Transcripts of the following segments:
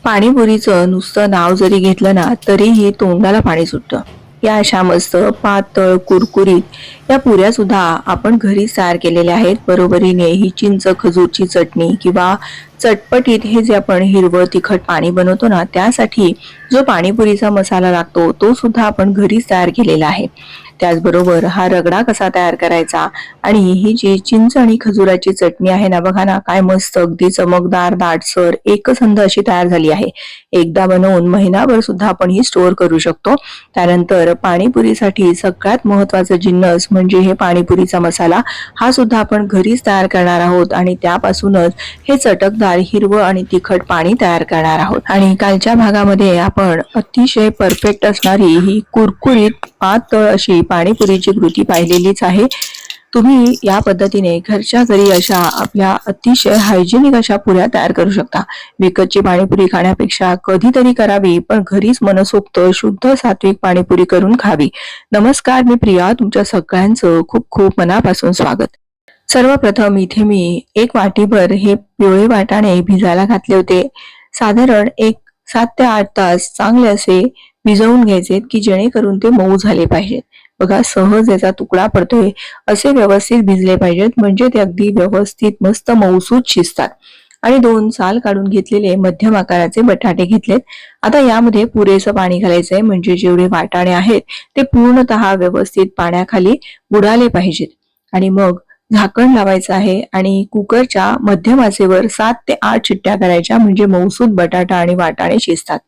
पाणीपुरीचं नुसतं नाव जरी घेतलं ना तरीही तोंडाला पाणी सुटतं. या अशा मस्त पातळ कुरकुरीत या पुऱ्या सुद्धा आपण घरीच तयार केलेल्या आहेत. बरोबरीने ही चिंच खजूरची चटणी किंवा चटपटीत हे जे आपण हिरवं तिखट पाणी बनवतो ना त्यासाठी जो पाणीपुरीचा मसाला लागतो तो सुद्धा आपण घरीच तयार केलेला आहे. त्याचबरोबर हा रगडा कसा तयार करायचा आणि ही जी चिंच आणि खजुराची चटणी आहे ना, बघा ना काय मस्त अगदी चमकदार दाटसर एकसंध अशी तयार झाली आहे. एकदा बनवून महिनाभर सुद्धा आपण ही स्टोअर करू शकतो. त्यानंतर पाणीपुरीसाठी सगळ्यात महत्वाचा जिन्नस म्हणजे हे पाणीपुरीचा मसाला. हा सुद्धा आपण घरीच तयार करणार आहोत आणि त्यापासूनच हे चटकदार हिरवं आणि तिखट पाणी तयार करणार आहोत. आणि कालच्या भागामध्ये आपण अतिशय परफेक्ट असणारी ही कुरकुरीत पातळ अशी पाणीपुरीची कृती पाहिलेलीच आहे. तुम्ही या पद्धतीने घरच्या घरी अशा आपल्या अतिशय हायजेनिक अशा पुऱ्या तयार करू शकता. विकतची पाणीपुरी खाण्यापेक्षा कधीतरी करावी पण घरीच मनसोक्त शुद्ध सात्विक पाणीपुरी करून खावी. नमस्कार, मी प्रिया, तुमच्या सगळ्यांचं खूप खूप मनापासून स्वागत. सर्वप्रथम इथे मी एक वाटीभर हे पिवळे वाटाणे भिजायला घातले होते. साधारण एक 7 ते 8 तास चांगले असे भिजवून घ्यायचे की जेणेकरून ते मऊ झाले पाहिजेत. बघा सहज याचा तुकडा पडतोय असे व्यवस्थित भिजले पाहिजेत म्हणजे ते अगदी व्यवस्थित मस्त मऊसूत शिजतात. आणि 2 साल काढून घेतलेले मध्यम आकाराचे बटाटे घेतलेत. आता यामध्ये पुरेसं पाणी घालायचंय म्हणजे जेवढे वाटाणे आहेत ते पूर्णतः व्यवस्थित पाण्याखाली बुडाले पाहिजेत. आणि मग झाकण लावायचं आहे आणि कुकरच्या मध्यम आचेवर 7 ते 8 शिट्ट्या करायच्या म्हणजे मऊसूत बटाटा आणि वाटाणे शिजतात.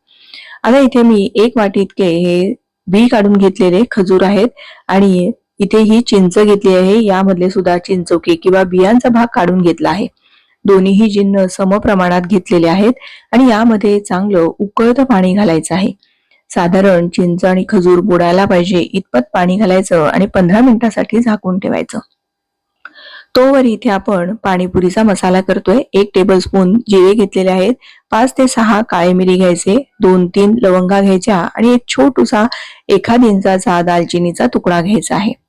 आता इथे मी 1 वाटी इतके हे बी काढून घेतलेले खजूर आहेत आणि इथे ही चिंच घेतली आहे. यामधले सुद्धा चिंचोके किंवा बियांचा भाग काढून घेतला आहे. दोन्हीही जिन्नस समप्रमाणात घेतलेले आहेत आणि यामध्ये चांगलं उकळतं पाणी घालायचं आहे. साधारण चिंच आणि खजूर बुडायला पाहिजे इतपत पाणी घालायचं आणि 15 मिनिटासाठी झाकून ठेवायचं. तोवर इथे आपण पाणीपुरीचा मसाला करतोय. 1 टेबलस्पून जिरे घेतलेले आहेत, 5 ते 6 काळे मिरी घ्यायचे, 2-3 लवंगा घ्यायच्या आणि एक छोटूसा 1 इंचाचा दालचिनीचा तुकडा घ्यायचा आहे.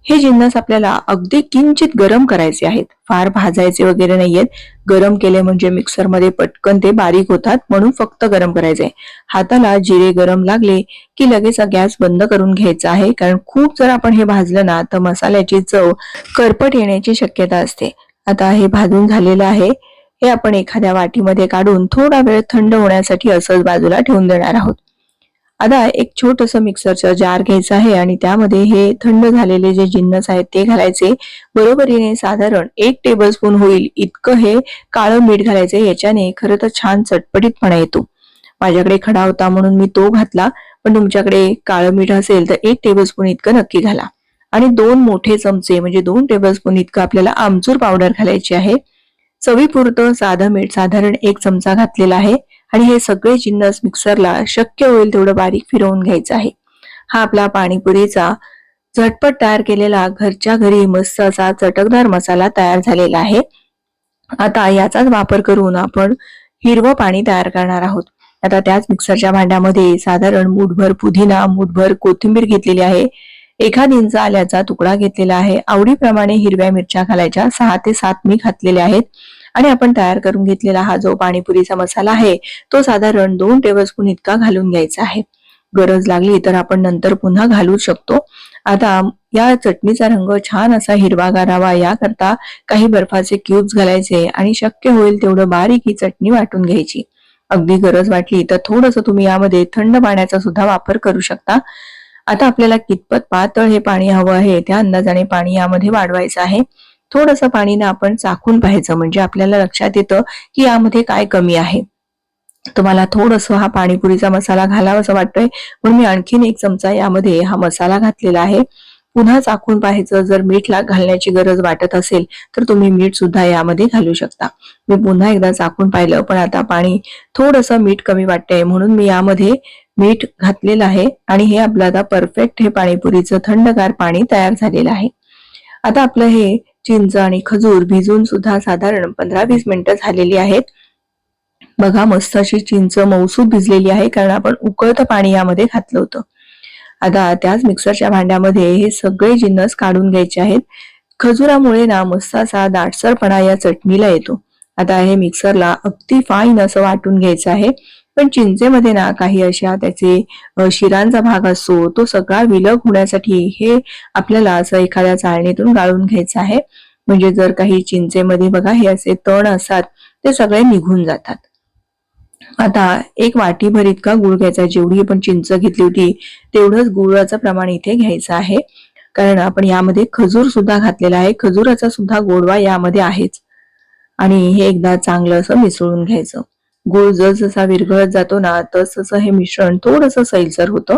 हे जिन्नस आपल्याला अगदी किंचित गरम करायचे आहेत, फार भाजायचे वगैरे नाहीयेत. गरम केले म्हणजे मिक्सरमध्ये पटकन ते बारीक होतात म्हणून फक्त गरम करायचे. हाताला जिरे गरम लागले की लगेच गॅस बंद करून घ्यायचा आहे कारण खूप जर आपण हे भाजलं ना तर मसाल्याची चव करपट येण्याची शक्यता असते. आता हे भाजून झालेलं आहे. हे आपण एखाद्या वाटीमध्ये काढून थोडा वेळ थंड होण्यासाठी असंच बाजूला ठेवून देणार आहोत. आता एक छोटंसं मिक्सरचं जार घ्यायचं आहे आणि त्यामध्ये हे थंड झालेले जे जिन्नस आहेत ते घालायचे. बरोबरीने साधारण 1 टेबलस्पून होईल इतकं हे काळं मीठ घालायचे. याच्याने खरं तर छान चटपटीतपणा येतो. माझ्याकडे खडा होता म्हणून मी तो घातला, पण तुमच्याकडे काळं मीठ असेल तर 1 टेबलस्पून इतकं नक्की घाला. आणि 2 मोठे चमचे म्हणजे 2 टेबलस्पून इतकं आपल्याला आमचूर पावडर घालायची आहे. चवीपुरतं साधं मीठ साधारण 1 चमचा घातलेला आहे आणि हे सगळे जिन्नस मिक्सरला शक्य होईल तेवढं बारीक फिरवून घ्यायचं आहे. हा आपला पाणीपुरीचा झटपट तयार केलेला घरच्या घरी मस्त असा चटकदार मसाला तयार झालेला आहे. आता याचाच वापर करून आपण हिरवं पाणी तयार करणार आहोत. आता त्याच मिक्सरच्या भांड्यामध्ये साधारण मूठभर पुदिना, मूठभर कोथिंबीर घेतलेली आहे, 1 इंच आल्याचा तुकडा घेतलेला आहे. आवडीप्रमाणे हिरव्या मिरच्या घालायच्या, 6 ते 7 मी घातलेल्या आहेत. आणि आपण तयार करून घेतलेला हा जो पाणीपुरीचा मसाला आहे तो साधारण 2 टेबलस्पून इतका घालून घ्यायचा आहे. गरज लागली तर आपण नंतर पुन्हा घालू शकतो. आता या चटणीचा रंग छान असा हिरवागार हवा याकरता काही बर्फाचे क्यूब्स घालायचे आणि शक्य होईल तेवढं बारीक ही चटणी वाटून घ्यायची. अगदी गरज वाटली तर थोडंसं तुम्ही यामध्ये थंड पाण्याचा सुद्धा वापर करू शकता. आता आपल्याला कितपत पातळ हे पाणी हवं आहे त्या अंदाजाने पाणी यामध्ये वाढवायचं आहे. थोडंसं पाणीने आपण चाखून पाहायचं म्हणजे आपल्याला लक्षात येतं की यामध्ये काय कमी आहे. तुम्हाला थोडंसं हा पाणीपुरीचा मसाला घालावा असं वाटतोय म्हणून मी आणखीन 1 चमचा यामध्ये हा मसाला घातलेला आहे. पुन्हा चाखून पाहायचं, जर मीठ घालण्याची गरज वाटत असेल तर तुम्ही मीठ सुद्धा यामध्ये घालू शकता. मी पुन्हा एकदा चाखून पाहिलं पण आता पाणी थोडंसं मीठ कमी वाटतंय म्हणून मी यामध्ये मीठ घातलेलं आहे आणि हे आपलं आता परफेक्ट हे पाणीपुरीचं थंडगार पाणी तयार झालेलं आहे. आता आपलं हे चिंच आणि खजूर भिजून सुद्धा साधारण 15-20 मिनिटं झालेली आहेत. बघा मस्त अशी चिंच मऊसूत भिजलेली आहे कारण आपण उकळतं पाणी यामध्ये घातलं होतं. आता त्याच मिक्सरच्या भांड्यामध्ये हे सगळे जिन्नस काढून घ्यायचे आहेत. खजुरामुळे ना मस्त असा दाटसरपणा या चटणीला येतो आता हे मिक्सरला अगदी फाईन असं वाटून घ्यायचं आहे. पण चिंचेमध्ये ना काही अशा त्याचे शिरांचा भाग असतो, तो सगळा विलग होण्यासाठी हे आपल्याला असं एखाद्या चाळणीतून गाळून घ्यायचं आहे. म्हणजे जर काही चिंचेमध्ये बघा हे असे तण असतात ते सगळे निघून जातात. आता एक वाटीभर इतका गुळ घ्यायचा, जेवढी आपण चिंच घेतली होती तेवढंच गुळाचं प्रमाण इथे घ्यायचं आहे. कारण आपण यामध्ये खजूर सुद्धा घातलेला आहे, खजुराचा सुद्धा गोडवा यामध्ये आहेच. आणि हे एकदा चांगलं असं मिसळून घ्यायचं. गूळ जसा विरघळत जातो ना तसं हे मिश्रण थोडंसं सैलसर होतं.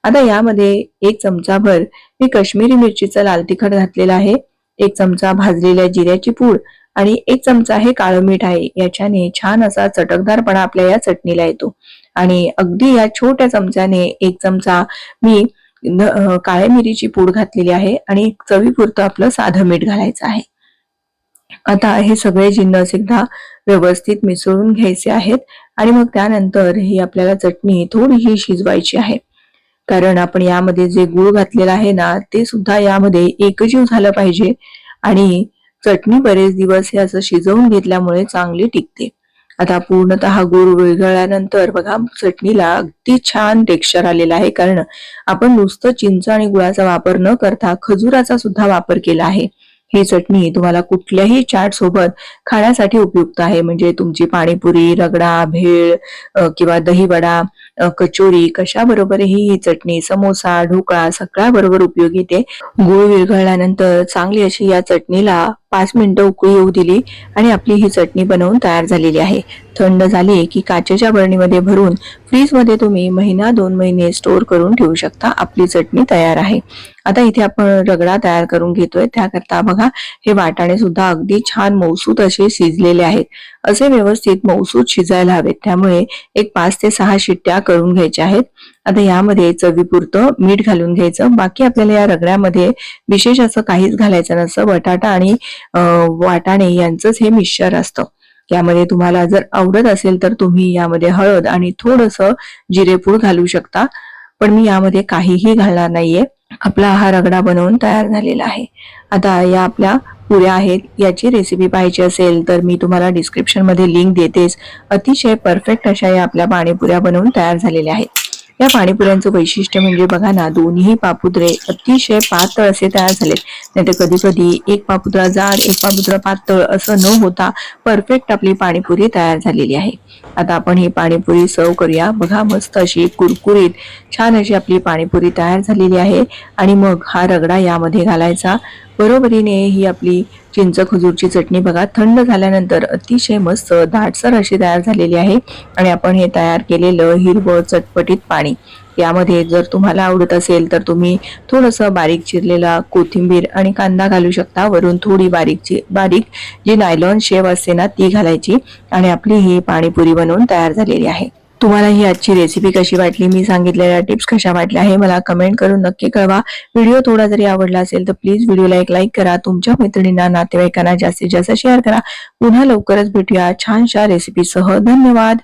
आता यामध्ये 1 चमचाभर मी काश्मीरी मिरचीचं लाल तिखट घातलेलं आहे, 1 चमचा भाजलेल्या जिऱ्याची पूड आणि 1 चमचा हे काळं मीठ आहे. याच्याने छान असा चटकदारपणा आपल्या या चटणीला येतो. आणि अगदी या छोट्या चमच्याने 1 चमचा मी काळ्या मिरीची पूड घातलेली आहे आणि चवीपुरतं आपलं साधं मीठ घालायचं आहे. आता हे सगळे जिन्नस एकदा व्यवस्थित मिसळून घ्यायचे आहेत आणि मग त्यानंतर ही आपल्याला चटणी थोडीशी शिजवायची आहे. कारण आपण यामध्ये जे गूळ घातलेला आहे ना ते सुद्धा यामध्ये एकजीव झालं पाहिजे आणि चटणी बरेच दिवस हे असं शिजवून घेतल्यामुळे चांगली टिकते. आता पूर्णतः गूळ विरघळल्यानंतर बघा चटणीला अगदी छान टेक्स्चर आलेलं आहे. कारण आपण नुसतं चिंच आणि गुळाचा वापर न करता खजुराचा सुद्धा वापर केला आहे. ही चटणी तुम्हाला कुठल्याही चाट सोबत खाण्यासाठी उपयुक्त आहे. म्हणजे तुमची पाणीपुरी, रगडा, भेळ किंवा दहीवडा, कचोरी कशाबरोबरही ही चटणी, समोसा, ढोकळा सगळ्या बरोबर उपयोगी येते. गूळ विरघळल्यानंतर चांगली अशी या चटणीला 5 मिनिटं उकळी येऊ दिली आणि आपली ही चटणी बनवून तयार झालेली आहे. थंड झाली की काचेच्या बरणीमध्ये भरून फ्रीजमध्ये तुम्ही 1-2 महिने स्टोअर करून ठेवू शकता. आपली चटणी तयार आहे. आता इथे आपण रगडा तयार करून घेतोय. त्याकरता बघा हे वाटाणे सुद्धा अगदी छान मऊसूत असे शिजलेले आहेत. असे व्यवस्थित मऊसूत शिजायला हवेत. त्यामुळे एक 5 ते 6 शिट्ट्या करून घ्यायच्या आहेत. आता यामध्ये चवीपुरतं मीठ घालून घ्यायचं. बाकी आपल्याला या रगड्यामध्ये विशेष असं काहीच घालायचं नसतं. बटाटा आणि वाटाणे यांचंच हे मिक्सचर असतं. यामध्ये तुम्हाला जर आवडत असेल तर तुम्ही यामध्ये हळद आणि थोडंसं जिरेपूड घालू शकता. पण मी यामध्ये काहीही घालणार नाहीये. आपला हा रगडा बनवून तयार झालेला आहे. आता या आपल्या पुऱ्या आहेत. याची रेसिपी पाहायची असेल तर मी तुम्हाला डिस्क्रिप्शन मध्ये लिंक देतेच. अतिशय परफेक्ट अशा या आपल्या पाणीपुऱ्या बनवून तयार झालेल्या आहेत. या पाणीपुऱ्यांचं वैशिष्ट्य म्हणजे बघा ना दोन्ही पापुद्रे अतिशय पातळ असे तयार झालेत. नाहीतर कधी कधी एक पापुद्रा जाड एक पापुद्रा पातळ असं न होता परफेक्ट आपली पाणीपुरी तयार झालेली आहे. आता आपण ही पाणीपुरी सर्व करूया. बघा मस्त अशी कुरकुरीत छान अशी आपली पाणीपुरी तयार झालेली आहे. आणि मग हा रगडा यामध्ये घालायचा. बरोबरीने ही आपली चिंच खजूरची चटणी बघा थंड झाल्यानंतर अतिशय मस्त दाटसर अशी तयार झालेली आहे. आणि आपण हे तयार केलेलं हिरवं चटपटीत पाणी यामध्ये जर तुम्हाला आवडत असेल तर तुम्ही थोडंसं बारीक चिरलेला कोथिंबीर आणि कांदा घालू शकता. वरून थोडी बारीक जी नायलॉन शेव असते ना ती घालायची आणि आपली ही पाणीपुरी बनवून तयार झालेली आहे. तुम्हाला ही आजची रेसिपी कशी वाटली, मी सांगितलेल्या टिप्स कशा वाटल्या हे मला कमेंट करून नक्की कळवा. व्हिडिओ थोडा जरी आवडला असेल तर प्लीज व्हिडिओला एक लाईक करा. तुमच्या मैत्रिणींना नातेवाईकांना जास्तीत जास्त शेअर करा. पुन्हा लवकरच भेटूया छानशा रेसिपीसह. धन्यवाद.